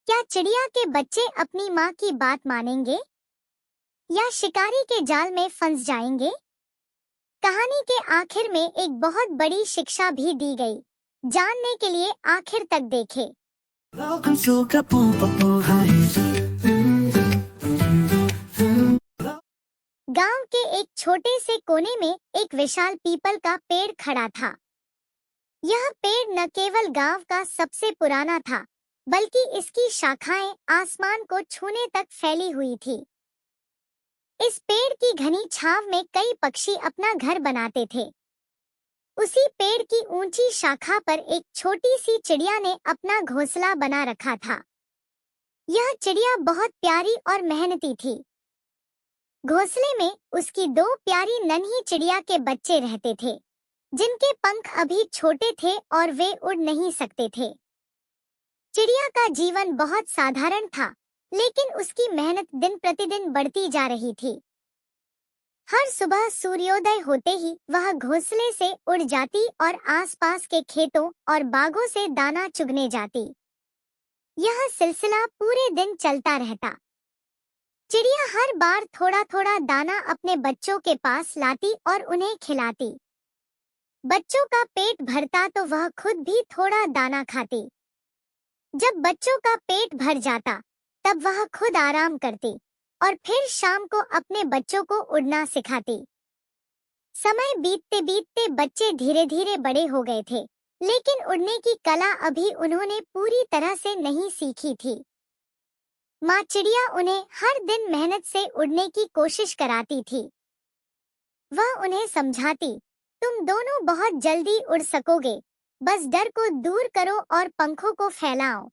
क्या चिड़िया के बच्चे अपनी माँ की बात मानेंगे या शिकारी के जाल में फंस जाएंगे? कहानी के आखिर में एक बहुत बड़ी शिक्षा भी दी गई। जानने के लिए आखिर तक देखें। Welcome to Kapopo Heights. गांव के एक छोटे से कोने में एक विशाल पीपल का पेड़ खड़ा था। यह पेड़ न केवल गांव का सबसे पुराना था, बल्कि इसकी शाखाएं आसमान को छूने तक फैली हुई थी। इस पेड़ की घनी छांव में कई पक्षी अपना घर बनाते थे। उसी पेड़ की ऊंची शाखा पर एक छोटी सी चिड़िया ने अपना घोंसला बना रखा था। यह चिड़िया बहुत प्यारी और मेहनती थी। घोंसले में उसकी दो प्यारी नन्ही चिड़िया के बच्चे रहते थे, जिनके पंख अभी छोटे थे और वे उड़ नहीं सकते थे। चिड़िया का जीवन बहुत साधारण था, लेकिन उसकी मेहनत दिन प्रतिदिन बढ़ती जा रही थी। हर सुबह सूर्योदय होते ही वह घोंसले से उड़ जाती और आसपास के खेतों और बागों से दाना चुगने जाती। यह सिलसिला पूरे दिन चलता रहता। चिड़िया हर बार थोड़ा थोड़ा दाना अपने बच्चों के पास लाती और उन्हें खिलाती। बच्चों का पेट भरता तो वह खुद भी थोड़ा दाना खाती। जब बच्चों का पेट भर जाता, तब वह खुद आराम करती और फिर शाम को अपने बच्चों को उड़ना सिखाती। समय बीतते बीतते बच्चे धीरे धीरे बड़े हो गए थे, लेकिन उड़ने की कला अभी उन्होंने पूरी तरह से नहीं सीखी थी। माँ चिड़िया उन्हें हर दिन मेहनत से उड़ने की कोशिश कराती थी। वह उन्हें समझाती, तुम दोनों बहुत जल्दी उड़ सकोगे, बस डर को दूर करो और पंखों को फैलाओ।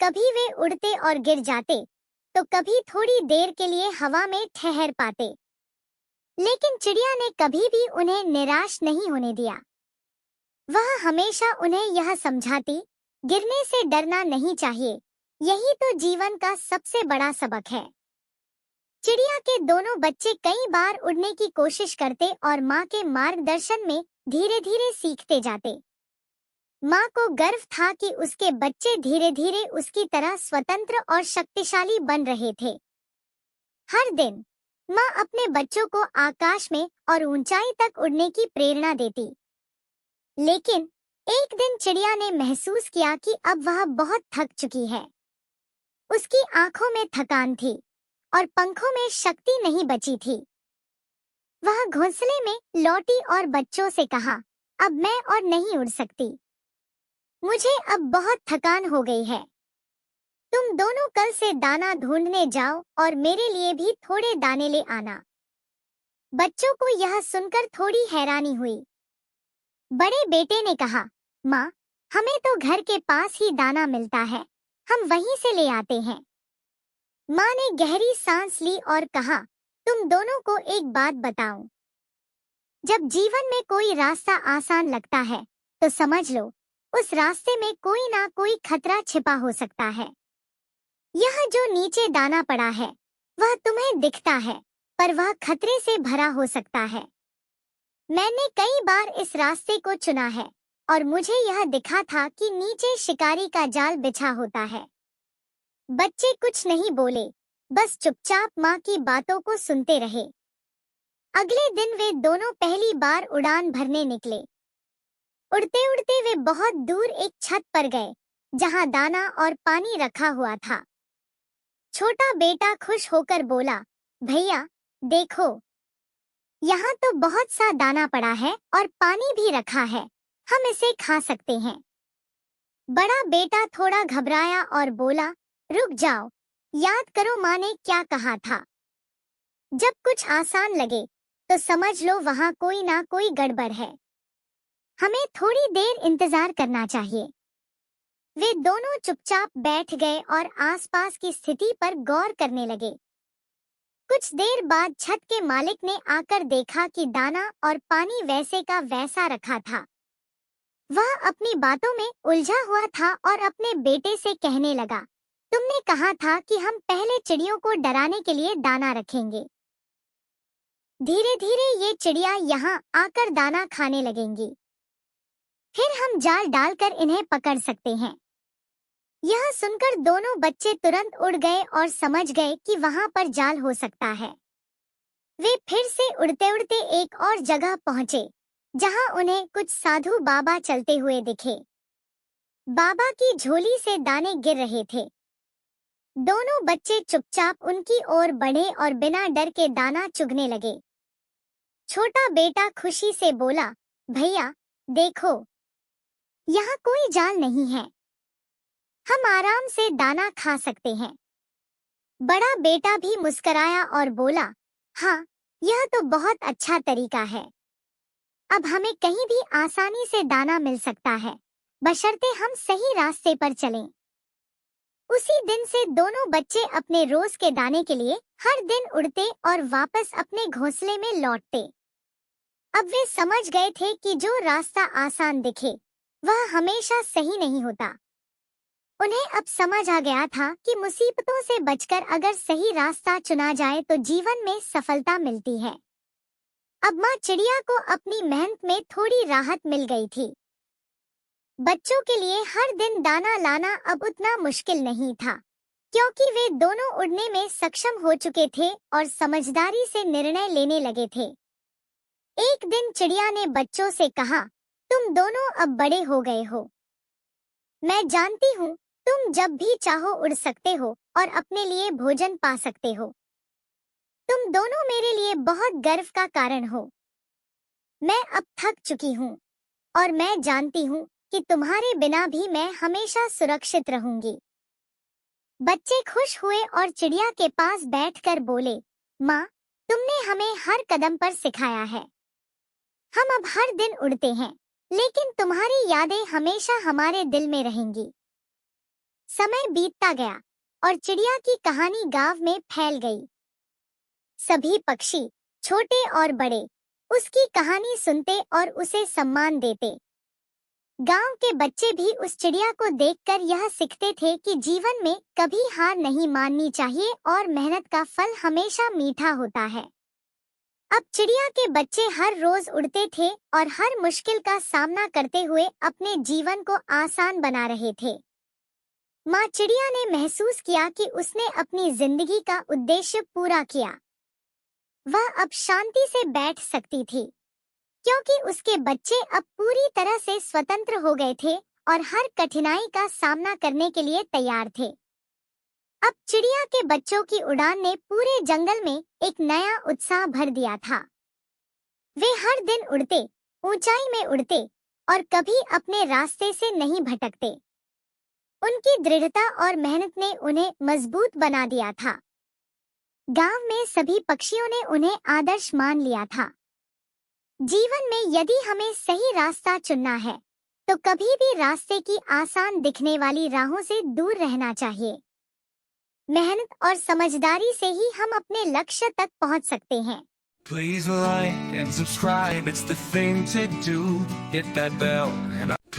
कभी वे उड़ते और गिर जाते, तो कभी थोड़ी देर के लिए हवा में ठहर पाते, लेकिन चिड़िया ने कभी भी उन्हें निराश नहीं होने दिया। वह हमेशा उन्हें यह समझाती, गिरने से डरना नहीं चाहिए, यही तो जीवन का सबसे बड़ा सबक है। चिड़िया के दोनों बच्चे कई बार उड़ने की कोशिश करते और माँ के मार्गदर्शन में धीरे धीरे सीखते जाते। माँ को गर्व था कि उसके बच्चे धीरे धीरे उसकी तरह स्वतंत्र और शक्तिशाली बन रहे थे। हर दिन माँ अपने बच्चों को आकाश में और ऊंचाई तक उड़ने की प्रेरणा देती। लेकिन एक दिन चिड़िया ने महसूस किया कि अब वह बहुत थक चुकी है। उसकी आंखों में थकान थी और पंखों में शक्ति नहीं बची थी। वह घोंसले में लौटी और बच्चों से कहा, अब मैं और नहीं उड़ सकती। मुझे अब बहुत थकान हो गई है। तुम दोनों कल से दाना ढूंढने जाओ और मेरे लिए भी थोड़े दाने ले आना। बच्चों को यह सुनकर थोड़ी हैरानी हुई। बड़े बेटे ने कहा, माँ, हमें तो घर के पास ही दाना मिलता है, हम वहीं से ले आते हैं। माँ ने गहरी सांस ली और कहा, तुम दोनों को एक बात बताऊं। जब जीवन में कोई रास्ता आसान लगता है, तो समझ लो उस रास्ते में कोई ना कोई खतरा छिपा हो सकता है। यह जो नीचे दाना पड़ा है, वह तुम्हें दिखता है, पर वह खतरे से भरा हो सकता है। मैंने कई बार इस रास्ते को चुना है और मुझे यह दिखा था कि नीचे शिकारी का जाल बिछा होता है। बच्चे कुछ नहीं बोले, बस चुपचाप माँ की बातों को सुनते रहे। अगले दिन वे दोनों पहली बार उड़ान भरने निकले। उड़ते उड़ते वे बहुत दूर एक छत पर गए, जहाँ दाना और पानी रखा हुआ था। छोटा बेटा खुश होकर बोला, भैया देखो, यहाँ तो बहुत सा दाना पड़ा है और पानी भी रखा है, हम इसे खा सकते हैं। बड़ा बेटा थोड़ा घबराया और बोला, रुक जाओ, याद करो माँ ने क्या कहा था। जब कुछ आसान लगे, तो समझ लो वहाँ कोई ना कोई गड़बड़ है। हमें थोड़ी देर इंतजार करना चाहिए। वे दोनों चुपचाप बैठ गए और आसपास की स्थिति पर गौर करने लगे। कुछ देर बाद छत के मालिक ने आकर देखा कि दाना और पानी वैसे का वैसा रखा था। वह अपनी बातों में उलझा हुआ था और अपने बेटे से कहने लगा, तुमने कहा था कि हम पहले चिड़ियों को डराने के लिए दाना रखेंगे। धीरे धीरे ये चिड़िया यहाँ आकर दाना खाने लगेंगी। फिर हम जाल डालकर इन्हें पकड़ सकते हैं। यह सुनकर दोनों बच्चे तुरंत उड़ गए और समझ गए कि वहां पर जाल हो सकता है। वे फिर से उड़ते उड़ते एक और जगह पहुंचे, जहां उन्हें कुछ साधु बाबा चलते हुए दिखे। बाबा की झोली से दाने गिर रहे थे। दोनों बच्चे चुपचाप उनकी ओर बढ़े और बिना डर के दाना चुगने लगे। छोटा बेटा खुशी से बोला, भैया देखो, यहाँ कोई जाल नहीं है, हम आराम से दाना खा सकते हैं। बड़ा बेटा भी मुस्कुराया और बोला, हाँ, यह तो बहुत अच्छा तरीका है। अब हमें कहीं भी आसानी से दाना मिल सकता है, बशर्ते हम सही रास्ते पर चलें। उसी दिन से दोनों बच्चे अपने रोज के दाने के लिए हर दिन उड़ते और वापस अपने घोंसले में लौटते। अब वे समझ गए थे कि जो रास्ता आसान दिखे, वह हमेशा सही नहीं होता। उन्हें अब समझ आ गया था कि मुसीबतों से बचकर अगर सही रास्ता चुना जाए तो जीवन में सफलता मिलती है। अब माँ चिड़िया को अपनी मेहनत में थोड़ी राहत मिल गई थी। बच्चों के लिए हर दिन दाना लाना अब उतना मुश्किल नहीं था, क्योंकि वे दोनों उड़ने में सक्षम हो चुके थे और समझदारी से निर्णय लेने लगे थे। एक दिन चिड़िया ने बच्चों से कहा, तुम दोनों अब बड़े हो गए हो। मैं जानती हूँ तुम जब भी चाहो उड़ सकते हो और अपने लिए भोजन पा सकते हो। तुम दोनों मेरे लिए बहुत गर्व का कारण हो। मैं अब थक चुकी हूँ और मैं जानती हूँ कि तुम्हारे बिना भी मैं हमेशा सुरक्षित रहूंगी। बच्चे खुश हुए और चिड़िया के पास बैठकर बोले, माँ, तुमने हमें हर कदम पर सिखाया है। हम अब हर दिन उड़ते हैं, लेकिन तुम्हारी यादें हमेशा हमारे दिल में रहेंगी। समय बीतता गया और चिड़िया की कहानी गांव में फैल गई। सभी पक्षी, छोटे और बड़े, उसकी कहानी सुनते और उसे सम्मान देते। गांव के बच्चे भी उस चिड़िया को देखकर यह सीखते थे कि जीवन में कभी हार नहीं माननी चाहिए और मेहनत का फल हमेशा मीठा होता है। अब चिड़िया के बच्चे हर रोज उड़ते थे और हर मुश्किल का सामना करते हुए अपने जीवन को आसान बना रहे थे। माँ चिड़िया ने महसूस किया कि उसने अपनी जिंदगी का उद्देश्य पूरा किया। वह अब शांति से बैठ सकती थी, क्योंकि उसके बच्चे अब पूरी तरह से स्वतंत्र हो गए थे और हर कठिनाई का सामना करने के लिए तैयार थे। अब चिड़िया के बच्चों की उड़ान ने पूरे जंगल में एक नया उत्साह भर दिया था। वे हर दिन उड़ते, ऊंचाई में उड़ते और कभी अपने रास्ते से नहीं भटकते। उनकी दृढ़ता और मेहनत ने उन्हें मजबूत बना दिया था। गांव में सभी पक्षियों ने उन्हें आदर्श मान लिया था। जीवन में यदि हमें सही रास्ता चुनना है, तो कभी भी रास्ते की आसान दिखने वाली राहों से दूर रहना चाहिए। मेहनत और समझदारी से ही हम अपने लक्ष्य तक पहुंच सकते हैं। Please like and subscribe, it's the thing to do. Hit that bell and